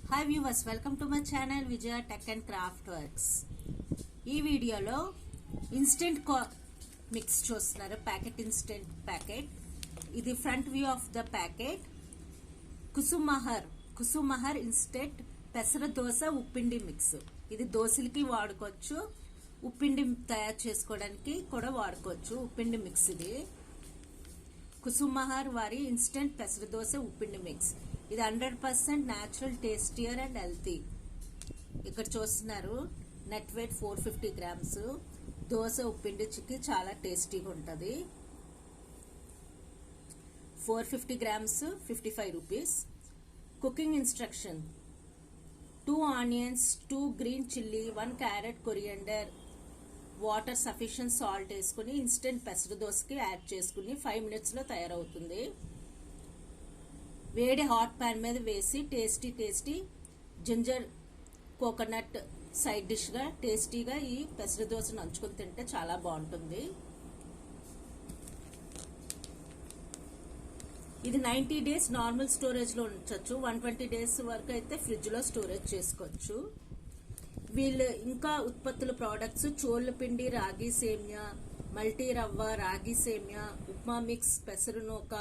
Hi viewers, welcome to my channel Vijaya tech and craft works. ఈ వీడియోలో instant mix చూస్తున్నారు. Packet instant packet. ఇది front view of the packet. Kusumahar instant పెసర dosa ఉప్పిండి mix. ఇది దోశలకి వాడుకోవచ్చు, ఉప్పిండి తయారు చేసుకోవడానికి కూడా వాడుకోవచ్చు. ఉప్పిండి మిక్స్ ఇది కుసుమహర్ వారి ఇన్స్టెంట్ పెసర దోశ ఉప్పిండి మిక్స్. ఇది 100% న్యాచురల్, టేస్టియర్ అండ్ హెల్తీ. ఇక్కడ చూస్తున్నారు నెట్ వెయిట్ 450 గ్రామ్స్. దోశ ఉప్పిండి చిక్కి చాలా టేస్టీగా ఉంటుంది. 450 grams 55 rupees. Cooking instruction: 2 onions, 2 green chilli, 1 carrot, coriander, water, sufficient salt వేసుకుని ఇన్స్టెంట్ పెసర దోశకి యాడ్ చేసుకుని 5 మినిట్స్లో తయారవుతుంది. వేడి హాట్ ప్యాన్ మీద వేసి టేస్టీ జింజర్ కోకోనట్ సైడ్ డిష్గా టేస్టీగా ఈ పెసర దోశను నంచుకొని తింటే చాలా బాగుంటుంది. ఇది 90 డేస్ నార్మల్ స్టోరేజ్లో ఉంచవచ్చు. 120 డేస్ వరకు అయితే ఫ్రిడ్జ్లో స్టోరేజ్ చేసుకోవచ్చు. వీళ్ళు ఇంకా ఉత్పత్తుల ప్రోడక్ట్స్ చోళ్ళ పిండి, రాగి సేమియా, మల్టీ రవ్వ, రాగి సేమియా, ఉప్మా మిక్స్, పెసరు నూక,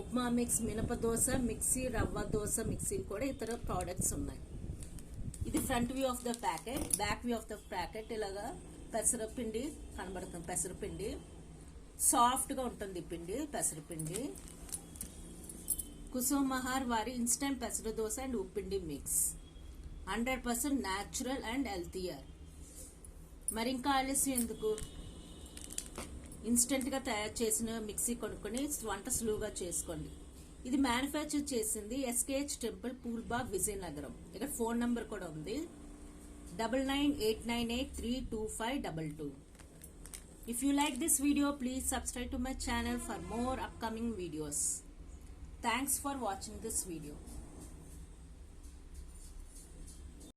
ఉప్మా మిక్స్, మినప దోశ మిక్సీ, రవ్వ దోశ మిక్సీలు కూడా ఇతర ప్రోడక్ట్స్ ఉన్నాయి. ఇది front view of the packet. Back view of the packet ఇలాగా పెసరపిండి కనబడుతుంది. పెసరపిండి సాఫ్ట్గా ఉంటుంది. పిండి పెసరపిండి. కుసుమహర్ వారి ఇన్స్టెంట్ పెసర దోశ అండ్ ఉప్పిండి మిక్స్ 100% న్యాచురల్ అండ్ హెల్తీయర్. మరి ఇంకా ఆలస్యం ఎందుకు? ఇన్స్టెంట్గా తయారు చేసిన మిక్సీ కొనుక్కొని వంట సులువుగా చేసుకోండి. ఇది మ్యానుఫ్యాక్చర్ చేసింది SKH టెంపుల్, పూల్బాగ్, విజయనగరం. ఇక్కడ ఫోన్ నంబర్ కూడా ఉంది, 9989832522. If you like this video, please subscribe to my channel for more upcoming videos. Thanks for watching this video.